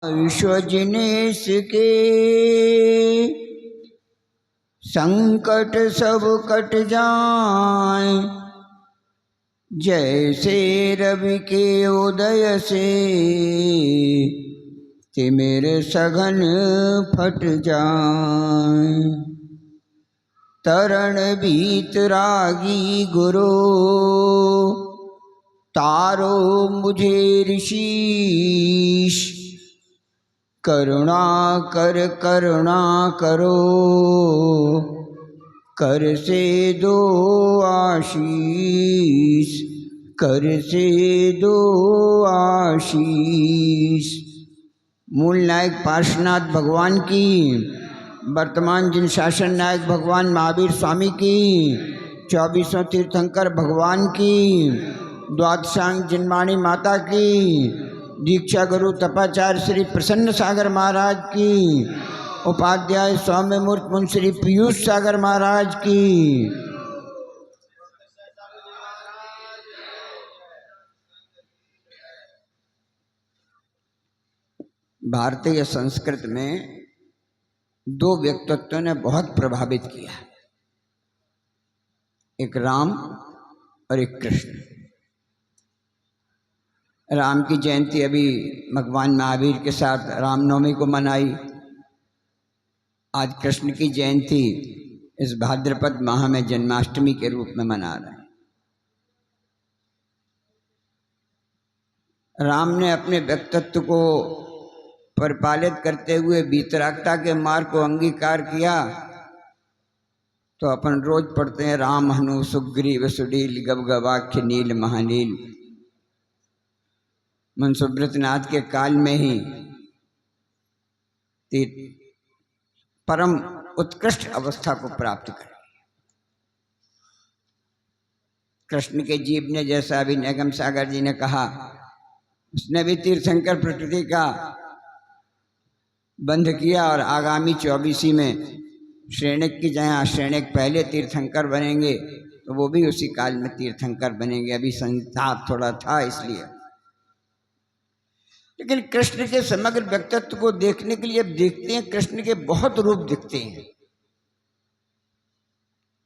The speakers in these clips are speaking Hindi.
विश्व जिनेश के संकट सब कट जाए, जैसे रवि के उदय से तिमिर सघन फट जाए। तरण भीतरागी गुरु तारो मुझे ऋषीश, करुणा करो कर से दो आशीष, कर से दो आशीष। मूल नायक पार्श्वनाथ भगवान की, वर्तमान जिन शासन नायक भगवान महावीर स्वामी की, 24 तीर्थंकर भगवान की, द्वादशांग जिनवाणी माता की, दीक्षा गुरु तपाचार्य श्री प्रसन्न सागर महाराज की, उपाध्याय स्वामी मूर्त मुंशी पीयूष सागर महाराज की। भारतीय संस्कृत में दो व्यक्तित्वों ने बहुत प्रभावित किया, एक राम और एक कृष्ण। राम की जयंती अभी भगवान महावीर के साथ रामनवमी को मनाई। आज कृष्ण की जयंती इस भाद्रपद माह में जन्माष्टमी के रूप में मना रहे हैं। राम ने अपने व्यक्तित्व को परिपालित करते हुए वीतरागता के मार्ग को अंगीकार किया। तो अपन रोज पढ़ते हैं राम हनु सुग्रीव सुडील गबगबाख्य नील महानील। मनसुब्रत नाथ के काल में ही परम उत्कृष्ट अवस्था को प्राप्त कर कृष्ण के जीव ने, जैसा अभी निगम सागर जी ने कहा, उसने भी तीर्थंकर प्रकृति का बंध किया और आगामी 24 में श्रेणिक की जहाँ श्रेणिक पहले तीर्थंकर बनेंगे तो वो भी उसी काल में तीर्थंकर बनेंगे। अभी संताप थोड़ा था इसलिए। लेकिन कृष्ण के समग्र व्यक्तित्व को देखने के लिए अब देखते हैं, कृष्ण के बहुत रूप दिखते हैं।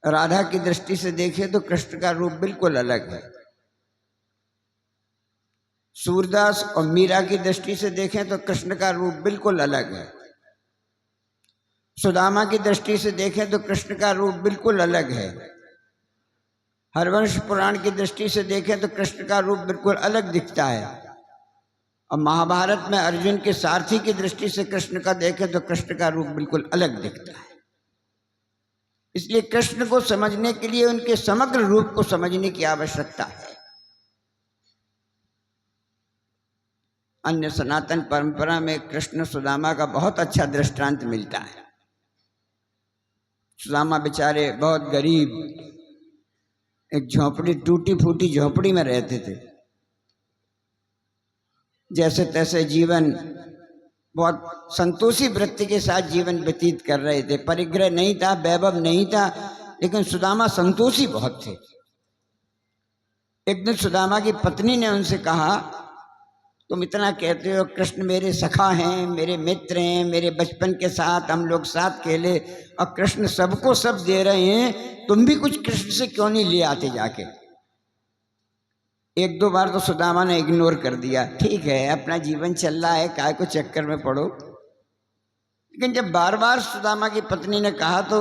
राधा की दृष्टि से देखें तो कृष्ण का रूप बिल्कुल अलग है। सूरदास और मीरा की दृष्टि से देखें तो कृष्ण का रूप बिल्कुल अलग है। सुदामा की दृष्टि से देखें तो कृष्ण का रूप बिल्कुल अलग है। हरवंश पुराण की दृष्टि से देखें तो कृष्ण का रूप बिल्कुल अलग दिखता है। और महाभारत में अर्जुन के सारथी की दृष्टि से कृष्ण का देखें तो कृष्ण का रूप बिल्कुल अलग दिखता है। इसलिए कृष्ण को समझने के लिए उनके समग्र रूप को समझने की आवश्यकता है। अन्य सनातन परंपरा में कृष्ण सुदामा का बहुत अच्छा दृष्टांत मिलता है। सुदामा बेचारे बहुत गरीब, एक झोंपड़ी, टूटी फूटी झोंपड़ी में रहते थे। जैसे तैसे जीवन, बहुत संतोषी वृत्ति के साथ जीवन व्यतीत कर रहे थे। परिग्रह नहीं था, वैभव नहीं था, लेकिन सुदामा संतोषी बहुत थे। एक दिन सुदामा की पत्नी ने उनसे कहा, तुम इतना कहते हो कृष्ण मेरे सखा हैं, मेरे मित्र हैं, मेरे बचपन के साथ हम लोग साथ खेले, और कृष्ण सबको सब दे रहे हैं, तुम भी कुछ कृष्ण से क्यों नहीं ले आते जाके। एक दो बार तो सुदामा ने इग्नोर कर दिया, ठीक है अपना जीवन चल रहा है, काय को चक्कर में पड़ो। लेकिन जब बार बार सुदामा की पत्नी ने कहा तो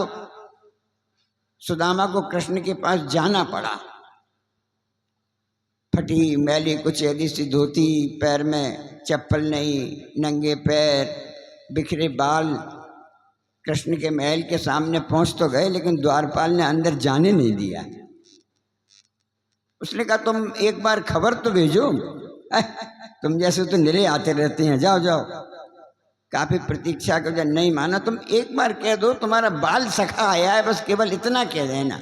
सुदामा को कृष्ण के पास जाना पड़ा। फटी मैली कुचैली सी धोती, पैर में चप्पल नहीं, नंगे पैर, बिखरे बाल। कृष्ण के महल के सामने पहुंच तो गए, लेकिन द्वारपाल ने अंदर जाने नहीं दिया। उसने कहा तुम एक बार खबर तो भेजो, तुम जैसे तो निरे आते रहते हैं, जाओ जाओ। काफी प्रतीक्षा कर, नहीं माना। तुम एक बार कह दो तुम्हारा बाल सखा आया है, बस केवल इतना कह देना।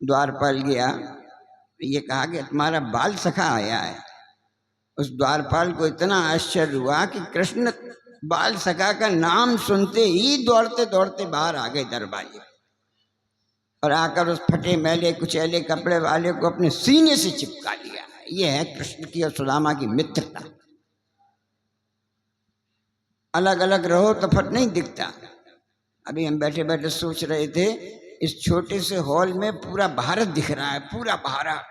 द्वारपाल गया, ये कहा कि तुम्हारा बाल सखा आया है। उस द्वारपाल को इतना आश्चर्य हुआ कि कृष्ण बाल सखा का नाम सुनते ही दौड़ते दौड़ते बाहर आ गए दरबारी, और आकर उस फटे मैले कुचैले कपड़े वाले को अपने सीने से चिपका लिया। ये है कृष्ण की और सुदामा की मित्रता। अलग अलग रहो तो फर्क नहीं दिखता। अभी हम बैठे बैठे सोच रहे थे, इस छोटे से हॉल में पूरा भारत दिख रहा है, पूरा भारत।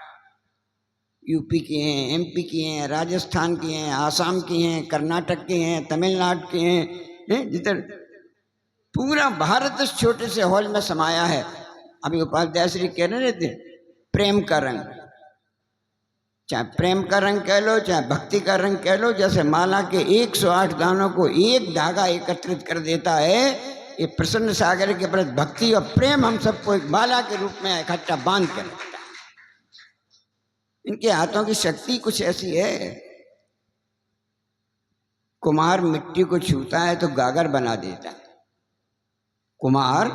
यूपी के हैं, एमपी के हैं, राजस्थान के हैं, आसाम के हैं, कर्नाटक के हैं, तमिलनाडु के हैं, जिधर पूरा भारत इस छोटे से हॉल में समाया है। अभी उपाध्याय श्री कह रहे थे प्रेम का रंग, चाहे प्रेम का रंग कह लो, चाहे भक्ति का रंग कह लो, जैसे माला के 108 दानों को एक धागा एकत्रित कर देता है, ये प्रसन्न सागर के प्रति भक्ति और प्रेम हम सबको एक माला के रूप में इकट्ठा बांध कर रखता है। इनके हाथों की शक्ति कुछ ऐसी है, कुम्हार मिट्टी को छूता है तो गागर बना देता है। कुम्हार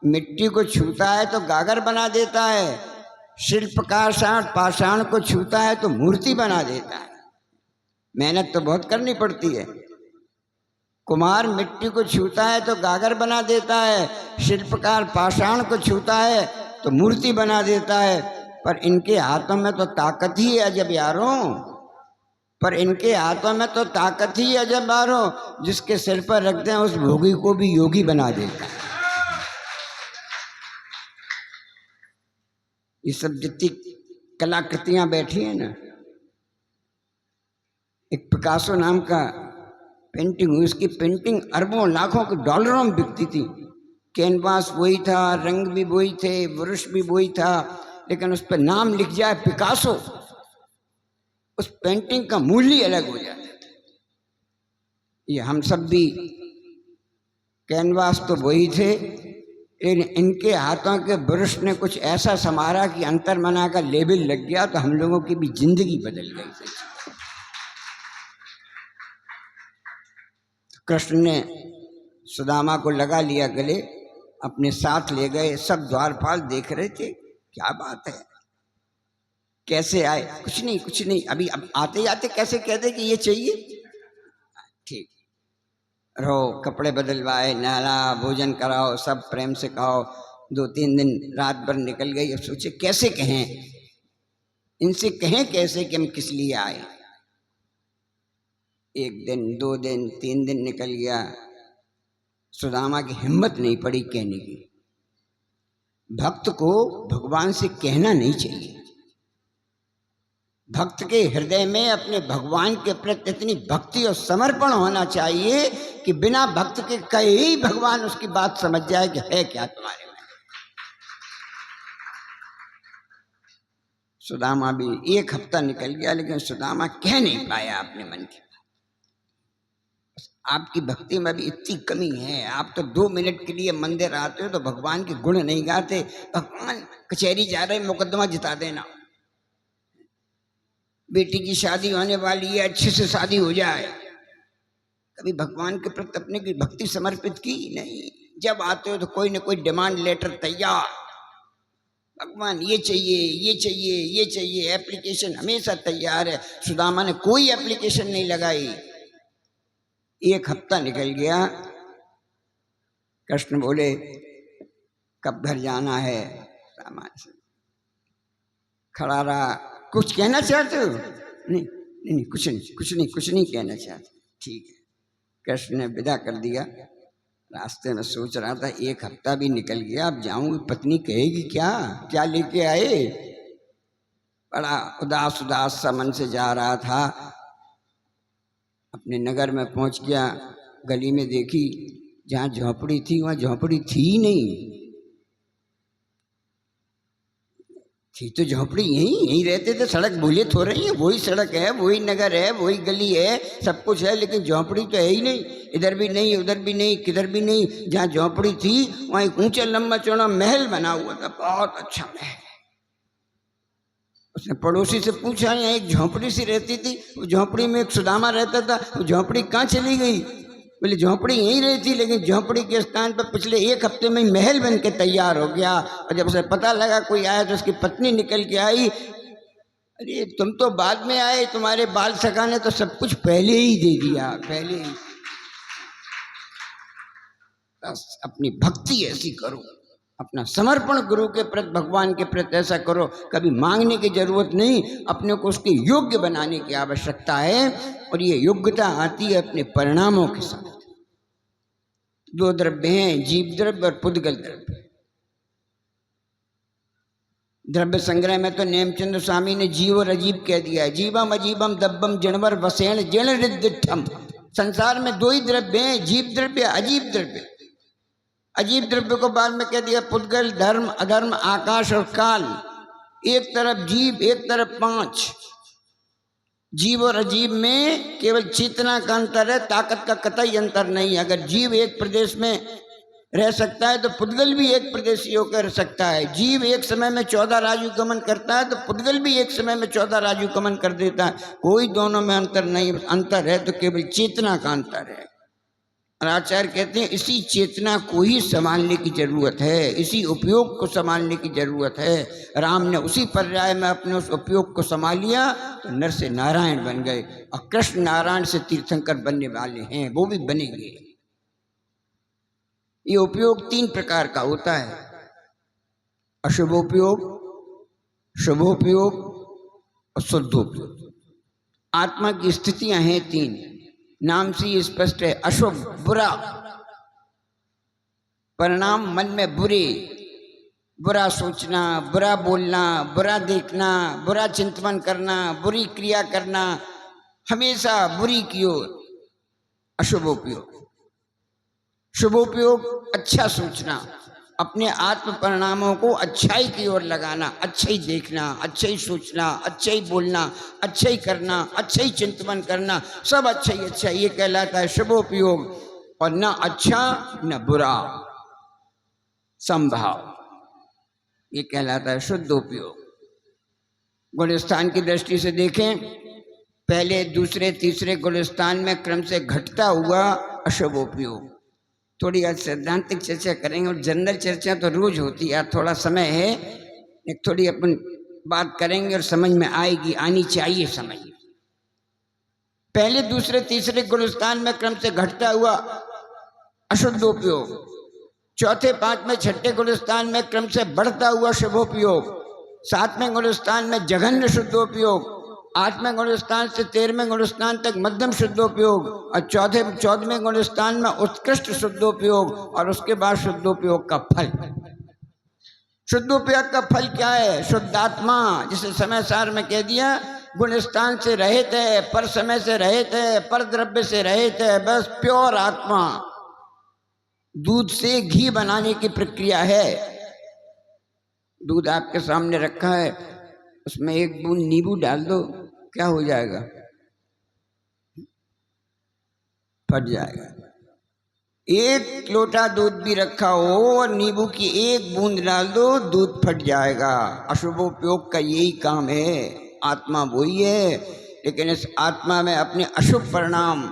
मिट्टी को छूता है तो गागर बना देता है, शिल्पकार पाषाण को छूता है तो मूर्ति बना देता है। मेहनत तो बहुत करनी पड़ती है। कुम्हार मिट्टी को छूता है तो गागर बना देता है, शिल्पकार पाषाण को छूता है तो मूर्ति बना देता है। पर इनके हाथों में तो ताकत ही है अजब यारों, पर इनके हाथों में तो ताकत ही अजब यारों, जिसके सिर पर रखते हैं उस भोगी को भी योगी बना देता है। ये सब जितनी कलाकृतियां बैठी हैं ना, एक पिकासो नाम का पेंटिंग हुई, उसकी पेंटिंग अरबों लाखों के डॉलरों में बिकती थी। कैनवास वही था, रंग भी वही थे, ब्रश भी वही था, लेकिन उस पर नाम लिख जाए पिकासो, उस पेंटिंग का मूल्य अलग हो जाता था। ये हम सब भी कैनवास तो वही थे, लेकिन इनके हाथों के ब्रश ने कुछ ऐसा समारा कि अंतर मना का लेबल लग गया, तो हम लोगों की भी जिंदगी बदल गई। कृष्ण ने सुदामा को लगा लिया गले, अपने साथ ले गए। सब द्वारपाल देख रहे थे, क्या बात है, कैसे आए? कुछ नहीं कुछ नहीं, अभी अब आते जाते कैसे कहते कि ये चाहिए, ठीक रहो, कपड़े बदलवाए, नहला, भोजन कराओ, सब प्रेम से खाओ। 2-3 दिन रात भर निकल गई। अब सोचे कैसे कहें, इनसे कहें कैसे कि हम किस लिए आए। 1 दिन 2 दिन 3 दिन निकल गया, सुदामा की हिम्मत नहीं पड़ी कहने की। भक्त को भगवान से कहना नहीं चाहिए। भक्त के हृदय में अपने भगवान के प्रति इतनी भक्ति और समर्पण होना चाहिए कि बिना भक्त के कहे ही भगवान उसकी बात समझ जाए कि है क्या तुम्हारे में। सुदामा भी 1 हफ्ता निकल गया, लेकिन सुदामा कह नहीं पाया अपने मन की। आपकी भक्ति में भी इतनी कमी है, आप तो 2 मिनट के लिए मंदिर आते हो तो भगवान के गुण नहीं गाते। भगवान कचहरी जा रहे, मुकदमा जिता देना, बेटी की शादी होने वाली है, अच्छे से शादी हो जाए। कभी भगवान के प्रति अपने की भक्ति समर्पित की नहीं। जब आते हो तो कोई ना कोई डिमांड लेटर तैयार, भगवान ये चाहिए ये चाहिए ये चाहिए, एप्लीकेशन हमेशा तैयार है। सुदामा ने कोई एप्लीकेशन नहीं लगाई। 1 हफ्ता निकल गया। कृष्ण बोले कब घर जाना है? सामान से खड़ा रहा। कुछ कहना चाहते हो? नहीं नहीं, कुछ नहीं कहना चाहते। ठीक है, कृष्ण ने विदा कर दिया। रास्ते में सोच रहा था 1 हफ्ता भी निकल गया, अब जाऊंगी, पत्नी कहेगी क्या, क्या लेके आए। बड़ा उदास उदास सा मन से जा रहा था। अपने नगर में पहुंच गया। गली में देखी, जहाँ झोंपड़ी थी वहाँ झोंपड़ी थी ही नहीं। थी तो झोंपड़ी यहीं रहते थे, सड़क भूले थो रही है, वही सड़क है, वही नगर है, वही गली है, सब कुछ है, लेकिन झोंपड़ी तो है ही नहीं। इधर भी नहीं, उधर भी नहीं, किधर भी नहीं। जहाँ झोंपड़ी थी वहाँ एक ऊंचा लंबा चौड़ा महल बना हुआ था, बहुत अच्छा महल। उसने पड़ोसी से पूछा, यहाँ एक झोंपड़ी सी रहती थी, वो झोंपड़ी में एक सुदामा रहता था, वो झोंपड़ी कहाँ चली गई? बोले झोंपड़ी यहीं रहती, लेकिन झोंपड़ी के स्थान पर पिछले 1 हफ्ते में महल बन के तैयार हो गया। और जब उसे पता लगा कोई आया तो उसकी पत्नी निकल के आई, अरे तुम तो बाद में आए, तुम्हारे बाल सखा ने तो सब कुछ पहले ही दे दिया, पहले ही। बस अपनी भक्ति ऐसी करो, अपना समर्पण गुरु के प्रति, भगवान के प्रति ऐसा करो, कभी मांगने की जरूरत नहीं, अपने को उसके योग्य बनाने की आवश्यकता है। और ये योग्यता आती है अपने परिणामों के साथ। दो द्रव्य हैं, जीव द्रव्य और पुद्गल द्रव्य। द्रव्य संग्रह में तो नेमचंद्र स्वामी ने जीव और अजीब कह दिया है। जीवम अजीबम दब्बम जणवर वसेण जण रिद्धिठम। संसार में दो ही द्रव्य हैं, जीव द्रव्य, अजीब द्रव्य। अजीब द्रव्य को बाद में कह दिया पुद्गल, धर्म, अधर्म, आकाश और काल। एक तरफ जीव, एक तरफ पांच। जीव और अजीब में केवल चेतना का अंतर है, ताकत का कतई अंतर नहीं। अगर जीव एक प्रदेश में रह सकता है तो पुद्गल भी एक प्रदेशी होकर रह सकता है। जीव एक समय में 14 राजु गमन करता है तो पुद्गल भी एक समय में 14 राजु गमन कर देता है। कोई दोनों में अंतर नहीं। अंतर है तो केवल चेतना का अंतर है। और आचार्य कहते हैं इसी चेतना को ही संभालने की जरूरत है, इसी उपयोग को संभालने की जरूरत है। राम ने उसी पर्याय में अपने उस उपयोग को संभालिया तो नर से नारायण बन गए। और कृष्ण नारायण से तीर्थंकर बनने वाले हैं, वो भी बनेंगे। ये उपयोग 3 प्रकार का होता है, अशुभोपयोग, शुभोपयोग और शुद्धोपयोग। आत्मा की स्थितियां हैं 3, नाम से ही स्पष्ट है। अशुभ, बुरा परिणाम, मन में बुरा सोचना, बुरा बोलना, बुरा देखना, बुरा चिंतन करना, बुरी क्रिया करना, हमेशा बुरी की ओर, अशुभोपयोग। शुभोपयोग, अच्छा सोचना, अपने आत्म परिणामों को अच्छाई की ओर लगाना, अच्छा ही देखना, अच्छा ही सोचना, अच्छा ही बोलना, अच्छा ही करना, अच्छा ही चिंतन करना, सब अच्छा ही अच्छा, ये कहलाता है शुभोपयोग। और न अच्छा न बुरा, संभाव, ये कहलाता है शुद्धोपयोग। गुणस्थान की दृष्टि से देखें, पहले, दूसरे, तीसरे गुणस्थान में क्रम से घटता हुआ अशुभोपयोग। थोड़ी आज सैद्धांतिक चर्चा करेंगे और जनरल चर्चा तो रोज होती है, थोड़ा समय है, एक थोड़ी अपन बात करेंगे और समझ में आएगी, आनी चाहिए समझ। पहले, दूसरे, तीसरे गुणस्थान में क्रम से घटता हुआ अशुद्धोपयोग, चौथे, पांचवें, छठे गुणस्थान में क्रम से बढ़ता हुआ शुभोपयोग, सातवें गुणस्थान में जघन्य शुद्धोपयोग, 8वें गुणस्थान से 13वें गुणस्थान तक मध्यम शुद्धोपयोग, और 14वें गुणस्थान में उत्कृष्ट शुद्धोपयोग, और उसके बाद शुद्धोपयोग का फल। शुद्धोपयोग का फल क्या है? शुद्धात्मा, जिसे समय सार में कह दिया, गुणस्थान से रहित है, पर समय से रहित है, पर द्रव्य से रहित है, बस प्योर आत्मा। दूध से घी बनाने की प्रक्रिया है। दूध आपके सामने रखा है, उसमें 1 बूंद नींबू डाल दो, क्या हो जाएगा? फट जाएगा। 1 लोटा दूध भी रखा हो और नींबू की 1 बूंद डाल दो, दूध फट जाएगा। अशुभोपयोग का यही काम है। आत्मा वही है, लेकिन इस आत्मा में अपने अशुभ परिणाम,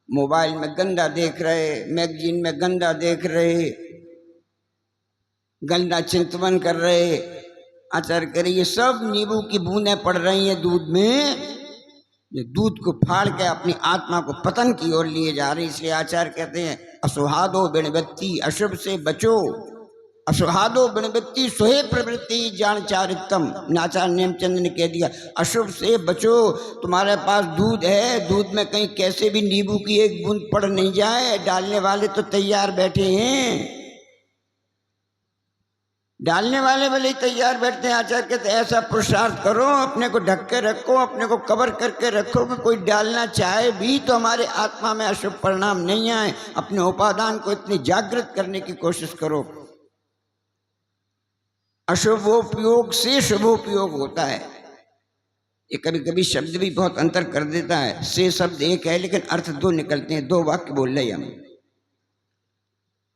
मोबाइल में गंदा देख रहे, मैगजीन में गंदा देख रहे, गंदा चिंतन कर रहे, आचार्य करे ये सब नींबू की बूंदें पड़ रही हैं दूध में, ये दूध को फाड़ के अपनी आत्मा को पतन की ओर लिए जा रही। इसलिए आचार्य कहते हैं असुहादो बिणवृत्ति, अशुभ से बचो। असुहादो बिणवृत्ति सोहे प्रवृत्ति जान चारितम, आचार्य नेमचंद ने कह दिया अशुभ से बचो। तुम्हारे पास दूध है, दूध में कहीं कैसे भी नींबू की 1 बूंद पड़ नहीं जाए, डालने वाले तो तैयार बैठे हैं, डालने वाले भले ही तैयार बैठते हैं। आचार्य कहते ऐसा पुरुषार्थ करो, अपने को ढक के रखो, अपने को कवर करके रखो कि कोई डालना चाहे भी तो हमारे आत्मा में अशुभ परिणाम नहीं आए। अपने उपादान को इतनी जागृत करने की कोशिश करो। अशुभोपयोग से शुभोपयोग होता है। ये कभी कभी शब्द भी बहुत अंतर कर देता है। से शब्द एक है लेकिन अर्थ 2 निकलते हैं, 2 वाक्य बोल रहे हम।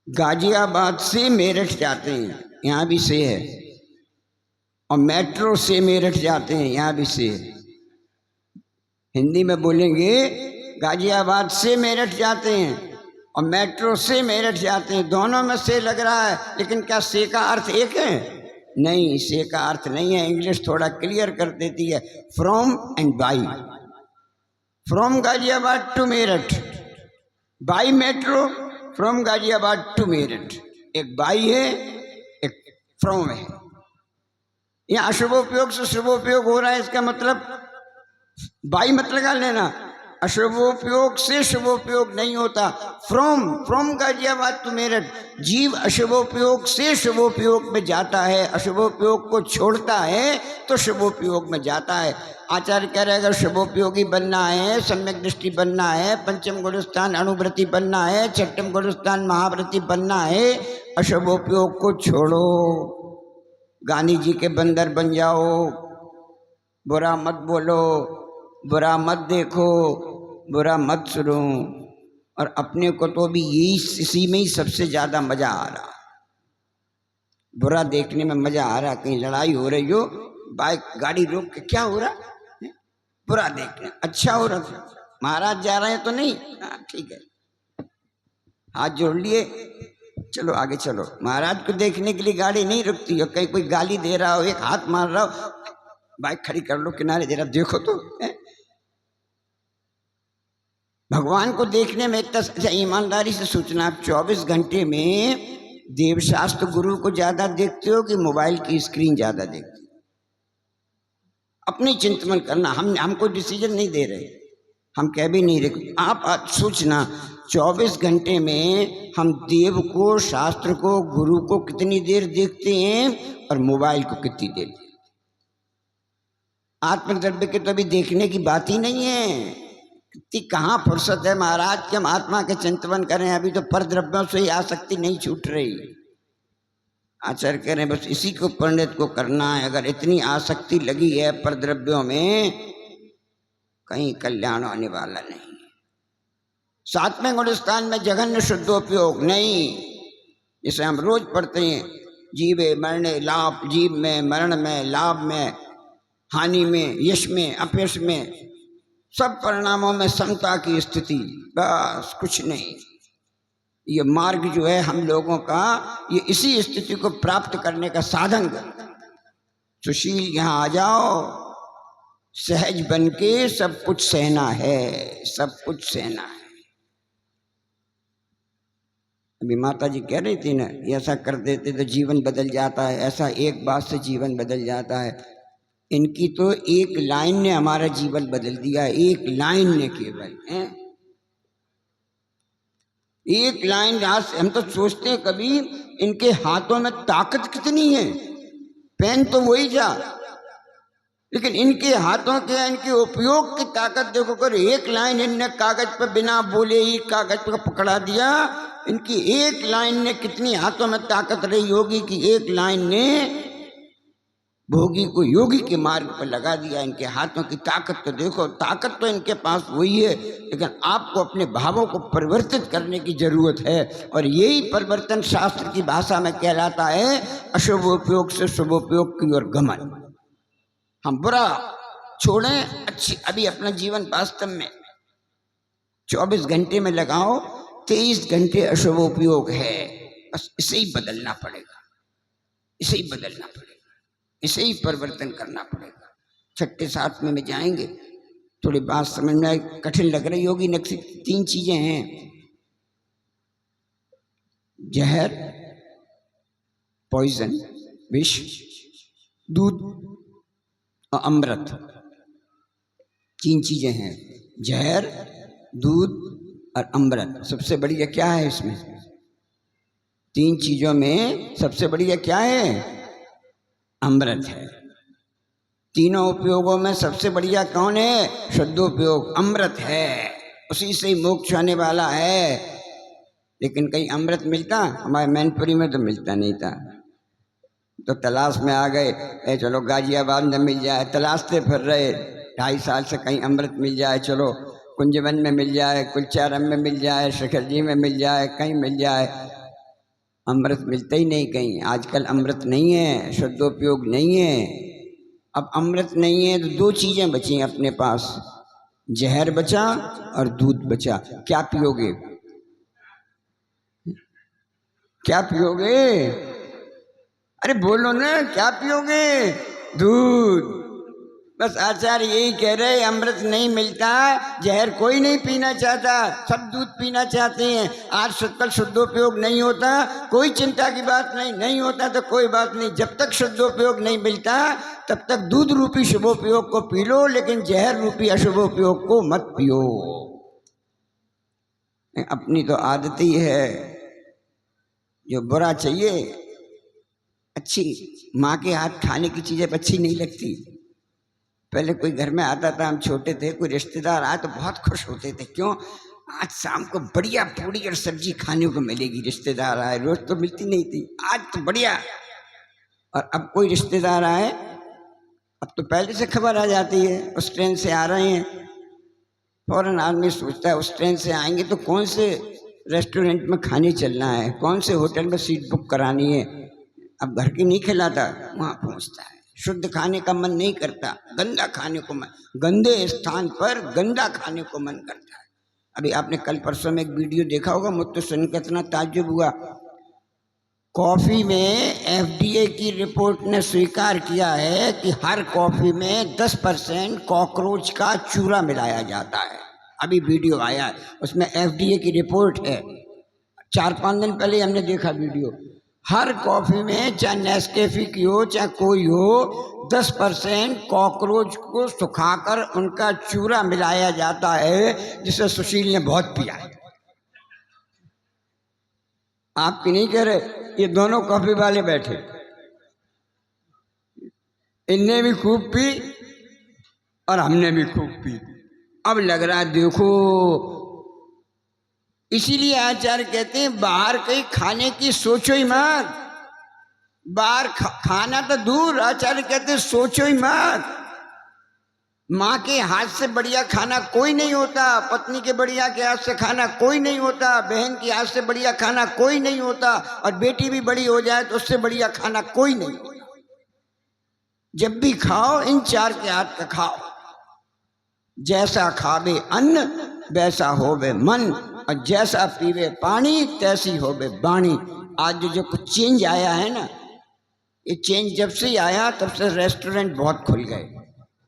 गाजियाबाद से मेरठ जाते हैं, यहाँ भी से है, और मेट्रो से मेरठ जाते हैं, यहाँ भी से है। हिंदी में बोलेंगे गाजियाबाद से मेरठ जाते हैं और मेट्रो से मेरठ जाते हैं, दोनों में से लग रहा है, लेकिन क्या से का अर्थ एक है? नहीं, से का अर्थ नहीं है। इंग्लिश थोड़ा क्लियर कर देती है, from and by. From Ghaziabad to Meerut, by metro, from Ghaziabad to Meerut. एक बाई है फ्रॉम है। यहाँ अशुभोपयोग से शुभोपयोग हो रहा है, इसका मतलब बाई मत लगा लेना। अशुभोपयोग से शुभोपयोग नहीं होता। फ्रॉम का दिया बात तो मेरे जीव अशुभोपयोग से शुभोपयोग में जाता है, अशुभोपयोग को छोड़ता है तो शुभोपयोग में जाता है। आचार्य कह रहे अगर शुभोपयोगी बनना है, सम्यक दृष्टि बनना है, पंचम गुणस्थान अणुव्रति बनना है, छठम गुणस्थान महाव्रति बनना है, अशुभोपयोग को छोड़ो। गांधी जी के बंदर बन जाओ, बुरा मत बोलो, बुरा मत देखो, बुरा मत सुनो। और अपने को तो भी यही इसी में ही सबसे ज़्यादा मज़ा आ रहा, बुरा देखने में मज़ा आ रहा। कहीं लड़ाई हो रही हो, बाइक गाड़ी रोक के क्या हो रहा है, बुरा देखने अच्छा हो रहा था। महाराज जा रहे हैं तो नहीं, हाँ ठीक है, हाथ जोड़ लिए, चलो आगे चलो। महाराज को देखने के लिए गाड़ी नहीं रुकती हो, कहीं कोई गाली दे रहा हो, एक हाथ मार रहा हो, बाइक खड़ी कर लो किनारे, जरा देखो तो। भगवान को देखने में इतना अच्छा, ईमानदारी से सोचना, आप 24 घंटे में देवशास्त्र गुरु को ज्यादा देखते हो कि मोबाइल की स्क्रीन ज्यादा देखते हो? अपनी चिंतन करना। हम कोई डिसीजन नहीं दे रहे, हम कह भी नहीं रहे। आप सोचना 24 घंटे में हम देव को, शास्त्र को, गुरु को कितनी देर देखते हैं और मोबाइल को कितनी देर देखते हैं? आत्मद्रव्य के तो अभी देखने की बात ही नहीं है। कितनी कहाँ फुर्सत है महाराज कि हम आत्मा के चिंतन करें, अभी तो पर द्रव्यों से ही आसक्ति नहीं छूट रही। आचार्य कह रहे हैं बस इसी को पंडित को करना है। अगर इतनी आसक्ति लगी है पर द्रव्यों में, कहीं कल्याण होने वाला नहीं। सातवें गुणस्थान में जघन्य शुद्धोपयोग नहीं, जिसे हम रोज पढ़ते हैं, जीवे मरणे लाभ, जीव में मरण में, लाभ में हानि में, यश में अपयश में, सब परिणामों में समता की स्थिति, बस कुछ नहीं। ये मार्ग जो है हम लोगों का, ये इसी स्थिति को प्राप्त करने का साधन करता है। सुशील यहाँ आ जाओ, सहज बन के सब कुछ सहना है, सब कुछ सहना है। अभी माता जी कह रही थी ना, ऐसा कर देते तो जीवन बदल जाता है, ऐसा एक बात से जीवन बदल जाता है। इनकी तो एक लाइन ने हमारा जीवन बदल दिया, एक लाइन ने केवल है, एक लाइन। हम तो सोचते हैं कभी इनके हाथों में ताकत कितनी है, पेन तो वही जा, लेकिन इनके हाथों के, इनके उपयोग की ताकत देखो। कर एक लाइन इनने कागज पर बिना बोले ही कागज पर पकड़ा दिया। इनकी एक लाइन ने कितनी हाथों में ताकत रही होगी कि एक लाइन ने भोगी को योगी के मार्ग पर लगा दिया। इनके हाथों की ताकत तो देखो, ताकत तो इनके पास वही है, लेकिन आपको अपने भावों को परिवर्तित करने की जरूरत है। और यही परिवर्तन शास्त्र की भाषा में कहलाता है अशुभोपयोग से शुभोपयोग की ओर गमन। हम बुरा छोड़ें, अच्छी। अभी अपना जीवन वास्तव में 24 घंटे में लगाओ, 23 घंटे अशुभोपयोग है। बस इसे ही बदलना पड़ेगा, इसे ही बदलना पड़ेगा, इसे ही परिवर्तन करना पड़ेगा। छठे सातवें में जाएंगे, थोड़ी बात समझ में कठिन लग रही होगी। नक्सी 3 चीजें हैं, जहर, पॉइजन, विष, दूध और अमृत। 3 चीजें हैं, जहर, दूध और अमृत। सबसे बढ़िया क्या है इसमें? 3 चीजों में सबसे बढ़िया क्या है? अमृत है। तीनों उपयोगों में सबसे बढ़िया कौन है? शुद्धोपयोग अमृत है, उसी से ही मोक्ष आने वाला है। लेकिन कहीं अमृत मिलता? हमारे मैनपुरी में तो मिलता नहीं था, तो तलाश में आ गए, चलो गाजियाबाद में मिल जाए, तलाशते फिर रहे 2.5 साल से, कहीं अमृत मिल जाए, चलो कुंजवन में मिल जाए, कुलचारम में मिल जाए, शिखर जी में मिल जाए, कहीं मिल जाए। अमृत मिलता ही नहीं कहीं। आजकल अमृत नहीं है, शुद्धोपयोग नहीं है। अब अमृत नहीं है तो 2 चीजें बची अपने पास, जहर बचा और दूध बचा। क्या पियोगे? क्या पियोगे? अरे बोलो ना, क्या पियोगे? दूध। बस आचार्य यही कह रहे, अमृत नहीं मिलता, जहर कोई नहीं पीना चाहता, सब दूध पीना चाहते हैं। आज कल शुद्धोपयोग नहीं होता, कोई चिंता की बात नहीं, नहीं होता तो कोई बात नहीं। जब तक शुद्धोपयोग नहीं मिलता तब तक दूध रूपी शुभोपयोग को पी लो, लेकिन जहर रूपी अशुभोपयोग को मत पियो। अपनी तो आदत ही है, जो बुरा चाहिए, अच्छी माँ के हाथ खाने की चीजें अच्छी नहीं लगती। पहले कोई घर में आता था, हम छोटे थे, कोई रिश्तेदार आए तो बहुत खुश होते थे, क्यों, आज शाम को बढ़िया पूड़ी और सब्जी खाने को मिलेगी। रिश्तेदार आए, रोज तो मिलती नहीं थी, आज तो बढ़िया। और अब कोई रिश्तेदार आए, अब तो पहले से खबर आ जाती है, उस ट्रेन से आ रहे हैं, फौरन आदमी सोचता है उस ट्रेन से आएंगे तो कौन से रेस्टोरेंट में खाने चलना है, कौन से होटल में सीट बुक करानी है। अब घर की नहीं खिलाता, वहाँ पहुँचता है। शुद्ध खाने का मन नहीं करता, गंदा खाने को मन, गंदे स्थान पर गंदा खाने को मन करता है। अभी आपने कल परसों में एक वीडियो देखा होगा, मुझे तो सुनकर इतना ताज्जुब हुआ। कॉफ़ी में FDA की रिपोर्ट ने स्वीकार किया है कि हर कॉफ़ी में 10% कॉकरोच का चूरा मिलाया जाता है। अभी वीडियो आया है, उसमें FDA की रिपोर्ट है, 4-5 दिन पहले हमने देखा वीडियो। हर कॉफ़ी में, चाहे नेस्कैफे की हो चाहे कोई हो, 10% कॉकरोच को सुखाकर उनका चूरा मिलाया जाता है, जिसे सुशील ने बहुत पिया है। आपकी नहीं कह रहे, ये दोनों कॉफी वाले बैठे, इनने भी खूब पी और हमने भी खूब पी। अब लग रहा है देखो, इसीलिए आचार्य कहते हैं बाहर कहीं खाने की सोचो ही मत। बाहर खाना तो दूर, आचार्य कहते हैं सोचो ही मत। माँ के हाथ से बढ़िया खाना कोई नहीं होता, पत्नी के बढ़िया के हाथ से खाना कोई नहीं होता, बहन के हाथ से बढ़िया खाना कोई नहीं होता, और बेटी भी बड़ी हो जाए तो उससे बढ़िया खाना कोई नहीं होता। जब भी खाओ इन चार के हाथ का खाओ। जैसा खावे अन्न वैसा होवे मन, और जैसा पीवे पानी तैसी होवे वाणी। आज जो कुछ चेंज आया है ना, ये चेंज जब से आया तब से रेस्टोरेंट बहुत खुल गए,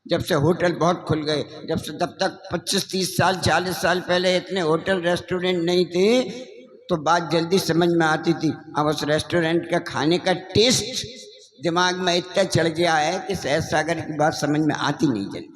जब से होटल बहुत खुल गए। जब से तब तक 25-30 साल 40 साल पहले इतने होटल रेस्टोरेंट नहीं थे, तो बात जल्दी समझ में आती थी। अब उस रेस्टोरेंट का खाने का टेस्ट दिमाग में इतना चढ़ गया है कि सहज सागर की बात समझ में आती नहीं जल्दी।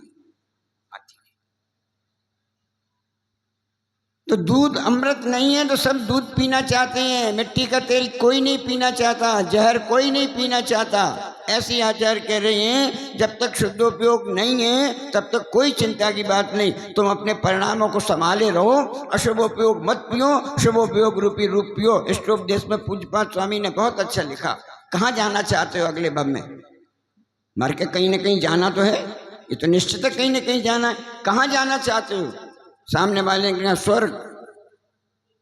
तो दूध अमृत नहीं है तो सब दूध पीना चाहते हैं, मिट्टी का तेल कोई नहीं पीना चाहता, जहर कोई नहीं पीना चाहता। ऐसी आचार्य कह रहे हैं जब तक शुद्धोपयोग नहीं है तब तक कोई चिंता की बात नहीं, तुम अपने परिणामों को संभाले रहो, अशुभोपयोग मत पियो, शुभोपयोग रूपी रूप पियो। इष्टोपदेश में पूज्यपाद स्वामी ने बहुत अच्छा लिखा। कहाँ जाना चाहते हो अगले भव में? मर के कहीं ना कहीं जाना तो है, ये तो निश्चित है कहीं ना कहीं जाना है। कहाँ जाना चाहते हो? सामने वाले ने कहा स्वर्ग,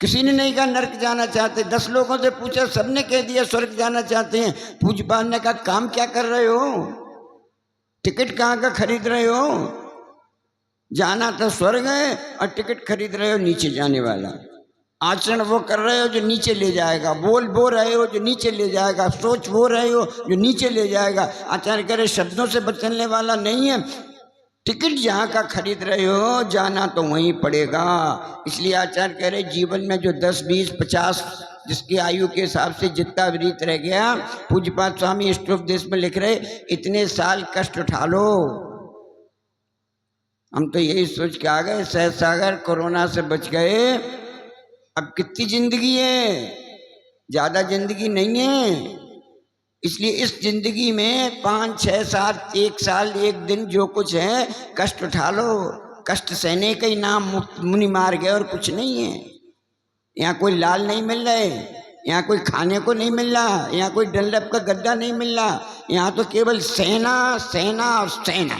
किसी ने नहीं कहा नरक जाना चाहते। 10 लोगों से पूछा, सबने कह दिया स्वर्ग जाना चाहते हैं। पूज्यपाद ने कहा काम क्या कर रहे हो, टिकट कहाँ का खरीद रहे हो? जाना तो स्वर्ग है और टिकट खरीद रहे हो नीचे जाने वाला। आचरण वो कर रहे हो जो नीचे ले जाएगा, बोल वो रहे हो जो नीचे ले जाएगा, सोच वो रहे हो जो नीचे ले जाएगा। आचार्य कह रहे शब्दों से बचने वाला नहीं है, टिकट जहाँ का खरीद रहे हो जाना तो वहीं पड़ेगा। इसलिए आचार्य कह रहे जीवन में जो 10, 20, 50 जिसकी आयु के हिसाब से जितना विरीत रह गया, पूज्यपाद स्वामी इष्टोपदेश में लिख रहे इतने साल कष्ट उठा लो। हम तो यही सोच के आ गए सहज सागर, कोरोना से बच गए। अब कितनी जिंदगी है, ज्यादा जिंदगी नहीं है। इसलिए इस जिंदगी में 5, 6, 7, 1 साल 1 दिन जो कुछ है कष्ट उठा लो। कष्ट सहने का ही नाम मुनि मार गए और कुछ नहीं है। यहाँ कोई लाल नहीं मिल रहे, यहाँ कोई खाने को नहीं मिल रहा, यहाँ कोई डंडप का गद्दा नहीं मिल रहा, यहाँ तो केवल सेना सेना और सेना।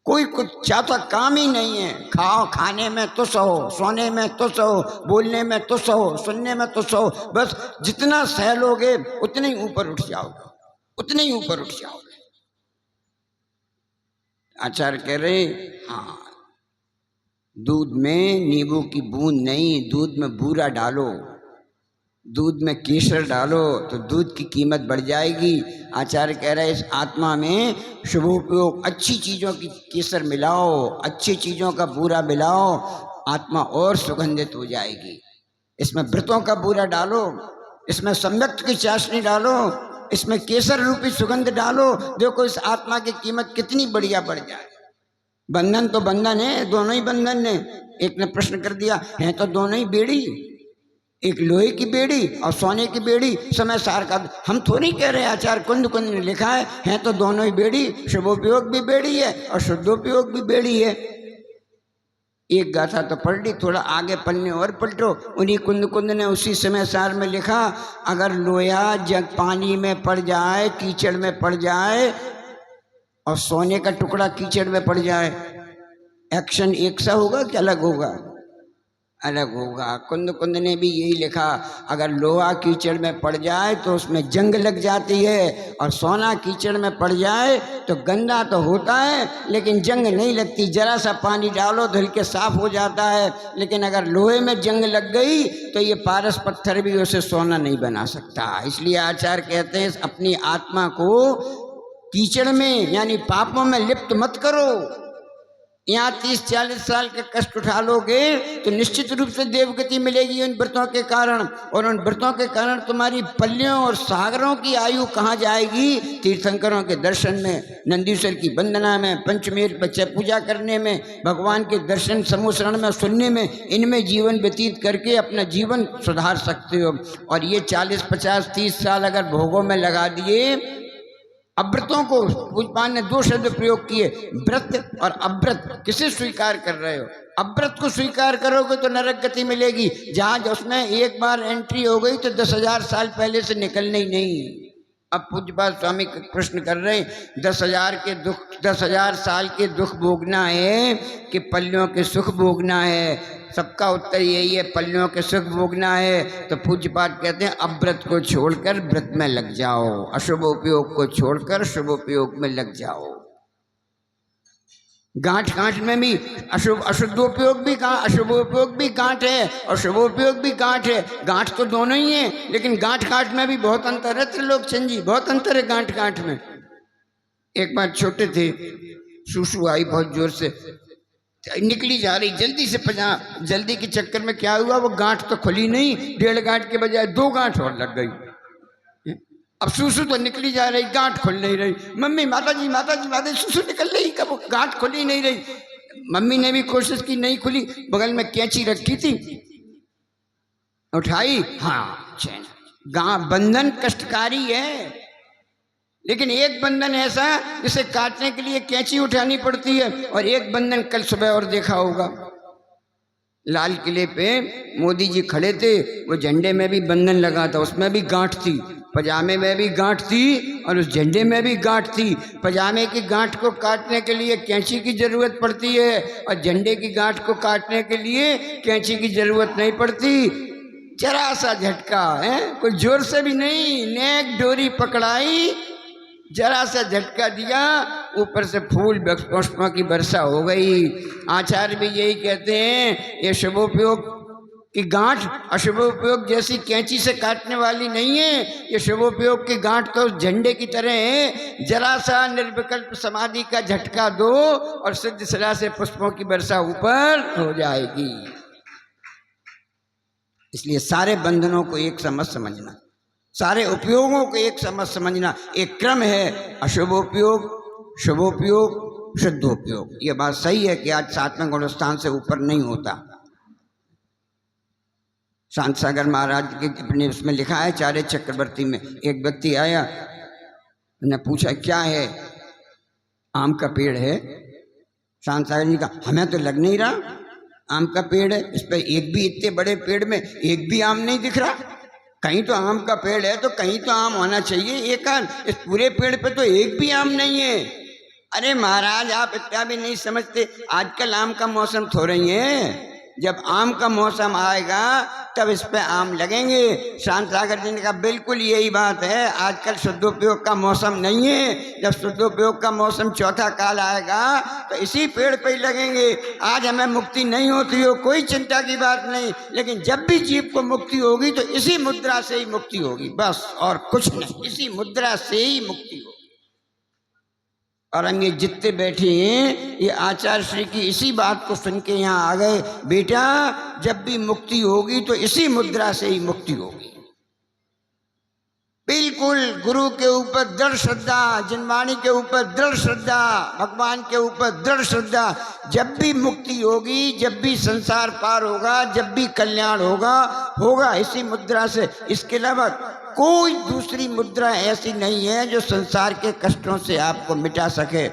कोई कुछ चाहता काम ही नहीं है। खाओ, खाने में तुस हो, सोने में तुस हो, बोलने में तुस हो, सुनने में तुस हो। बस जितना सह लोगे उतने ही ऊपर उठ जाओगे, उतने ही ऊपर उठ जाओगे। आचार्य कह रहे हाँ, दूध में नींबू की बूंद नहीं, दूध में बूरा डालो। दूध में केसर डालो तो दूध की कीमत बढ़ जाएगी। आचार्य कह रहे हैं इस आत्मा में शुभोपयोग, अच्छी चीज़ों की केसर मिलाओ, अच्छी चीज़ों का बूरा मिलाओ, आत्मा और सुगंधित हो जाएगी। इसमें व्रतों का बूरा डालो, इसमें सम्यक्त की चाशनी डालो, इसमें केसर रूपी सुगंध डालो, देखो इस आत्मा की कीमत कितनी बढ़िया बढ़ जाए। बंधन तो बंधन है, दोनों ही बंधन है। एक ने प्रश्न कर दिया, है तो दोनों ही बेड़ी, एक लोहे की बेड़ी और सोने की बेड़ी, समय सार का। हम थोड़ी कह रहे हैं, आचार्य कुंद कुंद ने लिखा है तो दोनों ही बेड़ी, शुभोपयोग भी बेड़ी है और शुद्धोपयोग भी बेड़ी है। एक गाथा तो पढ़ ली, थोड़ा आगे पन्ने और पलटो, उन्हीं कुंद कुंद ने उसी समय सार में लिखा, अगर लोया जग पानी में पड़ जाए, कीचड़ में पड़ जाए, और सोने का टुकड़ा कीचड़ में पड़ जाए, एक्शन एक सा होगा कि अलग होगा? अलग होगा। कुंद कुंद ने भी यही लिखा, अगर लोहा कीचड़ में पड़ जाए तो उसमें जंग लग जाती है, और सोना कीचड़ में पड़ जाए तो गंदा तो होता है लेकिन जंग नहीं लगती। जरा सा पानी डालो धुल के साफ हो जाता है, लेकिन अगर लोहे में जंग लग गई तो ये पारस पत्थर भी उसे सोना नहीं बना सकता। इसलिए आचार्य कहते हैं अपनी आत्मा को कीचड़ में यानी पापों में लिप्त मत करो। यहाँ 30-40 साल का कष्ट उठा लोगे तो निश्चित रूप से देवगति मिलेगी उन व्रतों के कारण, और उन व्रतों के कारण तुम्हारी पल्लियों और सागरों की आयु कहाँ जाएगी? तीर्थंकरों के दर्शन में, नंदीश्वर की वंदना में, पंचमेर बच्चे पूजा करने में, भगवान के दर्शन समूह में सुनने में, इनमें जीवन व्यतीत करके अपना जीवन सुधार सकते हो। और ये 40, 50, 30 साल अगर भोगों में लगा दिए, अव्रतों को पूजपान ने 2 शब्द प्रयोग किए, व्रत और अव्रत। किसे स्वीकार कर रहे हो? अव्रत को स्वीकार करोगे तो नरक गति मिलेगी, जहां उसमें एक बार एंट्री हो गई तो 10,000 साल पहले से निकलने ही नहीं। अब पूज्यपाद स्वामी प्रश्न कर रहे, 10,000 साल के दुख भोगना है कि पल्लियों के सुख भोगना है? सबका उत्तर यही है, पल्लियों के सुख भोगना है। तो पूज्यपाद कहते हैं अव्रत को छोड़कर व्रत में लग जाओ, अशुभ उपयोग को छोड़कर शुभ उपयोग में लग जाओ। गांठ गांठ में भी अशुद्धोपयोग भी अशुभोपयोग भी गांठ है और शुभोपयोग भी गांठ है। गांठ तो दोनों ही है, लेकिन गांठ गांठ में भी बहुत अंतर है। त्रिलोकचंद जी, बहुत अंतर है गांठ गांठ में। एक बार छोटे थे, सुसु आई बहुत जोर से, निकली जा रही जल्दी से जल्दी के चक्कर में क्या हुआ, वो गांठ तो खुली नहीं, 1.5 गांठ के बजाय 2 गांठ और लग गई। अब सुसु तो निकली जा रही, गांठ खुल नहीं रही। मम्मी माताजी माताजी माताजी, सुसु निकल रही, कब वो गांठ खुली नहीं रही। मम्मी ने भी कोशिश की, नहीं खुली। बगल में कैंची रखी थी, उठाई, हाँ चैन। बंधन कष्टकारी है, लेकिन एक बंधन ऐसा जिसे काटने के लिए कैंची उठानी पड़ती है, और एक बंधन कल सुबह और देखा होगा, लाल किले पे मोदी जी खड़े थे, वो झंडे में भी बंधन लगा था, उसमें भी गांठ थी, पजामे में भी गांठ थी और उस झंडे में भी गांठ थी। पजामे की गांठ को काटने के लिए कैंची की जरूरत पड़ती है, और झंडे की गांठ को काटने के लिए कैंची की जरूरत नहीं पड़ती। जरा सा झटका है, कोई जोर से भी नहीं, नेक डोरी पकड़ाई, जरा सा झटका दिया, ऊपर से फूल पुष्पों की वर्षा हो गई। आचार्य भी यही कहते हैं, ये शुभोपयोग की गांठ अशुभोपयोग जैसी कैंची से काटने वाली नहीं है। ये शुभोपयोग की गांठ तो झंडे की तरह है, जरा सा निर्विकल्प समाधि का झटका दो और सिद्ध सरा से पुष्पों की वर्षा ऊपर हो जाएगी। इसलिए सारे बंधनों को एक समझ समझना, सारे उपयोगों को एक समझ समझना। एक क्रम है, अशुभोपयोग, शुभोपयोग, शुद्धोपयोग। ये बात सही है कि आज 7वें गुणस्थान से ऊपर नहीं होता। शांत सागर महाराज के अपने उसमें लिखा है, चारे चक्रवर्ती में, एक व्यक्ति आया, ने पूछा क्या है? आम का पेड़ है। शांत सागर जी कहा, हमें तो लग नहीं रहा आम का पेड़ है, इस पर एक भी, इतने बड़े पेड़ में एक भी आम नहीं दिख रहा। कहीं तो आम का पेड़ है तो कहीं तो आम होना चाहिए, एक आम, इस पूरे पेड़ पे तो एक भी आम नहीं है। अरे महाराज, आप इतना भी नहीं समझते, आजकल आम का मौसम थोड़ा ही है। जब आम का मौसम आएगा तब इस पे आम लगेंगे। शांत सागर जी ने कहा बिल्कुल यही बात है, आजकल शुद्धोपयोग का मौसम नहीं है, जब शुद्धोपयोग का मौसम चौथा काल आएगा तो इसी पेड़ पे ही लगेंगे। आज हमें मुक्ति नहीं होती हो, कोई चिंता की बात नहीं, लेकिन जब भी जीव को मुक्ति होगी तो इसी मुद्रा से ही मुक्ति होगी, बस और कुछ नहीं, इसी मुद्रा से ही मुक्ति होगी। और हम ये जितने बैठे हैं ये आचार्य श्री की इसी बात को सुन के यहाँ आ गए, बेटा जब भी मुक्ति होगी तो इसी मुद्रा से ही मुक्ति होगी। बिल्कुल गुरु के ऊपर दृढ़ श्रद्धा, जिनवाणी के ऊपर दृढ़ श्रद्धा, भगवान के ऊपर दृढ़ श्रद्धा। जब भी मुक्ति होगी, जब भी संसार पार होगा, जब भी कल्याण होगा, होगा इसी मुद्रा से। इसके अलावा कोई दूसरी मुद्रा ऐसी नहीं है जो संसार के कष्टों से आपको मिटा सके।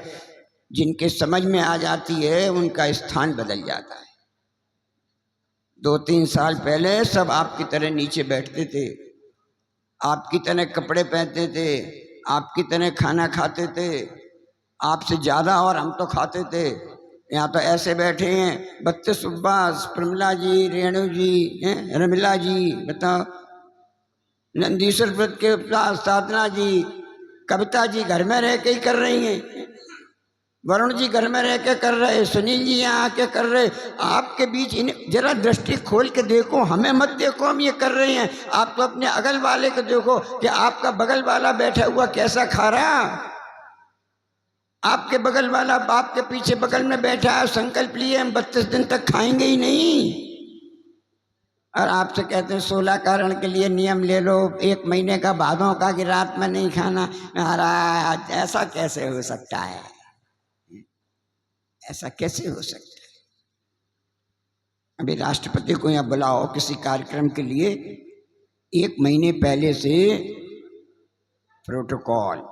जिनके समझ में आ जाती है उनका स्थान बदल जाता है। 2-3 साल पहले सब आपकी तरह नीचे बैठते थे, आपकी तरह कपड़े पहनते थे, आपकी तरह खाना खाते थे, आपसे ज़्यादा और हम तो खाते थे। यहाँ तो ऐसे बैठे हैं बत्ते सुब्बास, प्रमिला जी, रेणु जी, रमिला जी, बताओ, नंदीश्वर व्रत के उपवास साधना जी, कविता जी घर में रह के ही कर रही हैं, वरुण जी घर में रह के कर रहे, सुनील जी यहाँ आके कर रहे। आपके बीच इन जरा दृष्टि खोल के देखो, हमें मत देखो हम ये कर रहे हैं, आप तो अपने अगल वाले को देखो कि आपका बगल वाला बैठा हुआ कैसा खा रहा। आपके बगल वाला आपके पीछे बगल में बैठा है, संकल्प लिए हम 32 दिन तक खाएंगे ही नहीं, और आपसे कहते हैं 16 कारण के लिए नियम ले लो, 1 महीने का भादों का कि रात में नहीं खाना। महाराज ऐसा कैसे हो सकता है, ऐसा कैसे हो सकता है। अभी राष्ट्रपति को यहाँ बुलाओ किसी कार्यक्रम के लिए, 1 महीने पहले से प्रोटोकॉल,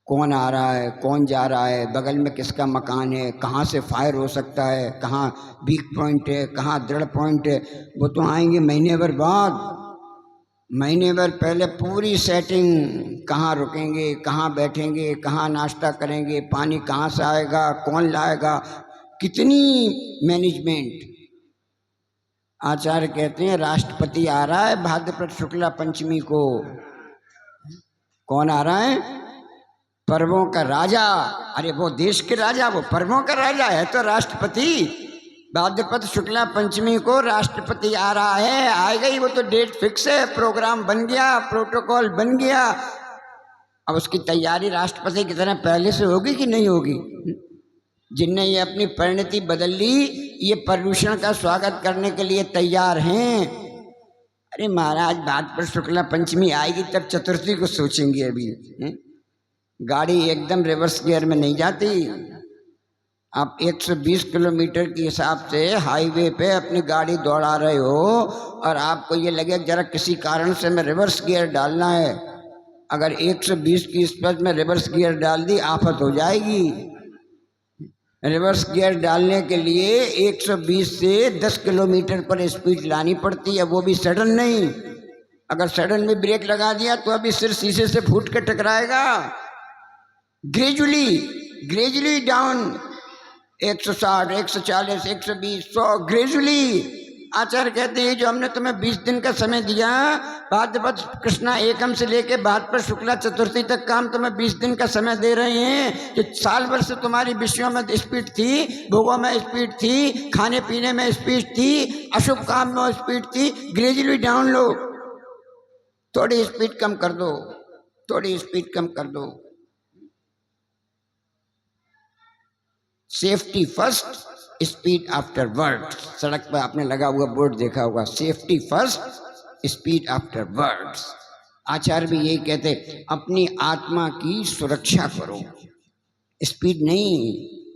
कौन आ रहा है, कौन जा रहा है, बगल में किसका मकान है, कहाँ से फायर हो सकता है, कहाँ वीक पॉइंट है, कहाँ दृढ़ पॉइंट है, वो तो आएंगे महीने भर बाद। महीने भर पहले पूरी सेटिंग, कहाँ रुकेंगे, कहाँ बैठेंगे, कहाँ नाश्ता करेंगे, पानी कहाँ से आएगा, कौन लाएगा, कितनी मैनेजमेंट। आचार्य कहते हैं राष्ट्रपति आ रहा है भाद्रपद शुक्ला पंचमी को। कौन आ रहा है? पर्वों का राजा। अरे वो देश के राजा, वो पर्वों का राजा है तो राष्ट्रपति। भाद्रपद शुक्ला पंचमी को राष्ट्रपति आ रहा है, आएगा ही, वो तो डेट फिक्स है, प्रोग्राम बन गया, प्रोटोकॉल बन गया। अब उसकी तैयारी राष्ट्रपति की तरह पहले से होगी कि नहीं होगी? जिनने ये अपनी परिणति बदल ली, ये पर्यूषण का स्वागत करने के लिए तैयार हैं। अरे महाराज भाद्रपद शुक्ला पंचमी आएगी तब चतुर्थी को सोचेंगे। अभी गाड़ी एकदम रिवर्स गियर में नहीं जाती। आप 120 किलोमीटर के हिसाब से हाईवे पे अपनी गाड़ी दौड़ा रहे हो और आपको ये लगे जरा किसी कारण से मैं रिवर्स गियर डालना है, अगर 120 की स्पीड में रिवर्स गियर डाल दी आफत हो जाएगी। रिवर्स गियर डालने के लिए 120 से 10 किलोमीटर पर स्पीड लानी पड़ती है, वो भी सडन नहीं। अगर सडन में ब्रेक लगा दिया तो अभी सिर शीशे से फूट के टकराएगा। Gradually down, 160, 140, 120, 100 gradually. आचार्य कहते हैं जो हमने तुम्हें 20 दिन का समय दिया, भाद्रपद कृष्णा एकम से लेके भाद्रपद शुक्ला चतुर्थी तक काम तुम्हें 20 दिन का समय दे रहे हैं। जो साल भर से तुम्हारी विषयों में स्पीड थी, भोगों में स्पीड थी, खाने पीने में स्पीड थी, अशुभ काम में स्पीड थी, ग्रेजुअली डाउन लो, थोड़ी स्पीड कम कर दो, थोड़ी स्पीड कम कर दो। Safety first, speed afterward. सड़क पर आपने लगा हुआ बोर्ड देखा होगा, safety first, speed afterwards. आचार्य भी यही कहते, अपनी आत्मा की सुरक्षा करो, स्पीड नहीं।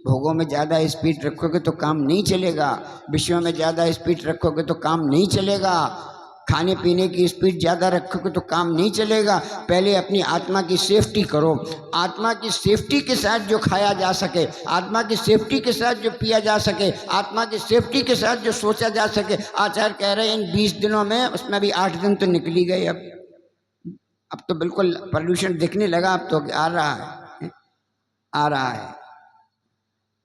भोगों में ज़्यादा स्पीड रखोगे तो काम नहीं चलेगा, विषयों में ज़्यादा स्पीड रखोगे तो काम नहीं चलेगा, खाने पीने की स्पीड ज़्यादा रखोगे तो काम नहीं चलेगा। पहले अपनी आत्मा की सेफ्टी करो। आत्मा की सेफ्टी के साथ जो खाया जा सके, आत्मा की सेफ्टी के साथ जो पिया जा सके, आत्मा की सेफ्टी के साथ जो सोचा जा सके। आचार्य कह रहे हैं इन 20 दिनों में, उसमें भी 8 दिन तो निकल ही गए। अब तो बिल्कुल पॉल्यूशन दिखने लगा, अब तो आ रहा है, आ रहा है,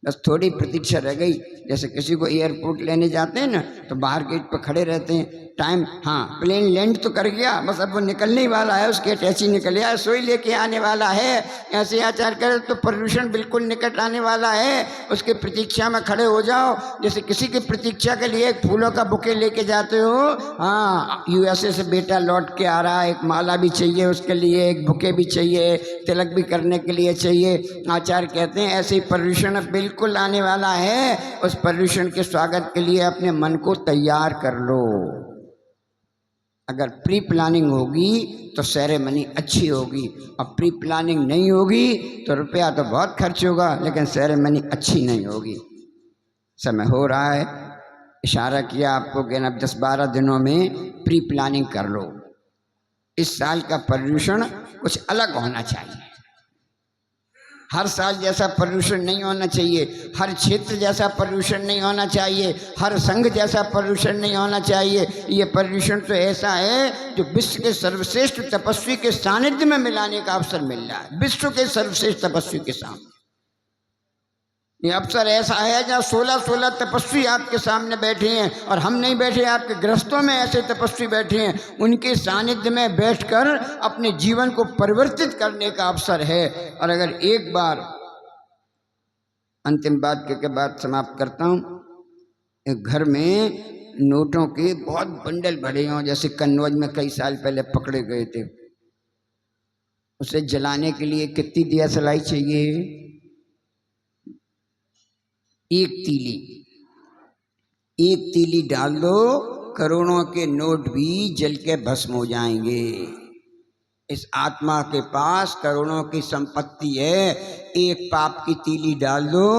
बस थोड़ी प्रतीक्षा रह गई। जैसे किसी को एयरपोर्ट लेने जाते हैं ना, तो बाहर गेट पर खड़े रहते हैं, टाइम, हाँ प्लेन लैंड तो कर गया, बस अब वो निकलने ही वाला है, उसके टैची निकल गया, सोई लेके आने वाला है। ऐसे आचार करे तो पर्यूषण बिल्कुल निकट आने वाला है, उसके प्रतीक्षा में खड़े हो जाओ। जैसे किसी की प्रतीक्षा के लिए एक फूलों का बुके लेके जाते हो, हाँ यूएसए से बेटा लौट के आ रहा है, एक माला भी चाहिए उसके लिए, एक बुके भी चाहिए, तिलक भी करने के लिए चाहिए। आचार्य कहते हैं ऐसे ही पर्यूषण बिल्कुल आने वाला है, उस पर्यूषण के स्वागत के लिए अपने मन को तैयार कर लो। अगर प्री प्लानिंग होगी तो सेरेमनी अच्छी होगी, और प्री प्लानिंग नहीं होगी तो रुपया तो बहुत खर्च होगा लेकिन सेरेमनी अच्छी नहीं होगी। समय हो रहा है, इशारा किया आपको कि अब 10-12 दिनों में प्री प्लानिंग कर लो। इस साल का पर्यूषण कुछ अलग होना चाहिए। हर साल जैसा पर्यूषण नहीं होना चाहिए, हर क्षेत्र जैसा पर्यूषण नहीं होना चाहिए, हर संघ जैसा पर्यूषण नहीं होना चाहिए। ये पर्यूषण तो ऐसा है जो विश्व के सर्वश्रेष्ठ तपस्वी के सानिध्य में मिलाने का अवसर मिल रहा है। विश्व के सर्वश्रेष्ठ तपस्वी के सामने ये अवसर ऐसा है जहाँ 16 तपस्वी आपके सामने बैठे हैं, और हम नहीं बैठे, आपके गृहस्थों में ऐसे तपस्वी बैठे हैं। उनके सानिध्य में बैठकर अपने जीवन को परिवर्तित करने का अवसर है। और अगर एक बार, अंतिम बात के बाद समाप्त करता हूँ, एक घर में नोटों के बहुत बंडल भरे हों, जैसे कन्नौज में कई साल पहले पकड़े गए थे, उसे जलाने के लिए कितनी दिया सलाई चाहिए? एक तीली डाल दो, करोड़ों के नोट भी जल के भस्म हो जाएंगे। इस आत्मा के पास करोड़ों की संपत्ति है, एक पाप की तीली डाल दो,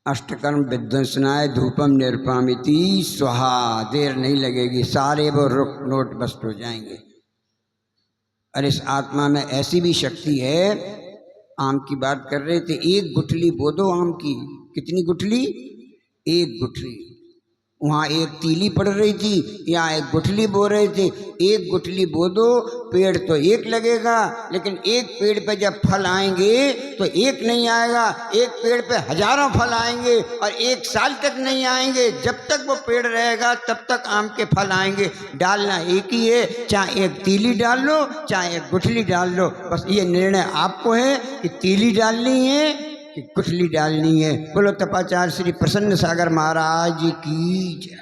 अष्टकर्म विध्वंसनाय धूपम निर्पामिति स्वाहा, देर नहीं लगेगी, सारे वो नोट भस्म हो जाएंगे। और इस आत्मा में ऐसी भी शक्ति है, आम की बात कर रहे थे, एक गुठली बो दो आम की, कितनी गुठली? एक गुठली। वहाँ एक तीली पड़ रही थी, यहाँ एक गुठली बो रहे थे। एक गुठली बो दो, पेड़ तो एक लगेगा, लेकिन एक पेड़ पे जब फल आएंगे तो एक नहीं आएगा, एक पेड़ पे हजारों फल आएंगे, और एक साल तक नहीं आएंगे। जब तक वो पेड़ रहेगा तब तक आम के फल आएंगे। डालना एक ही है, चाहे एक तीली डाल लो चाहे एक गुठली डाल लो, बस ये निर्णय आपको है कि तीली डालनी है कि गुठली डालनी है। बोलो तपाचार्य श्री प्रसन्न सागर महाराज की जय।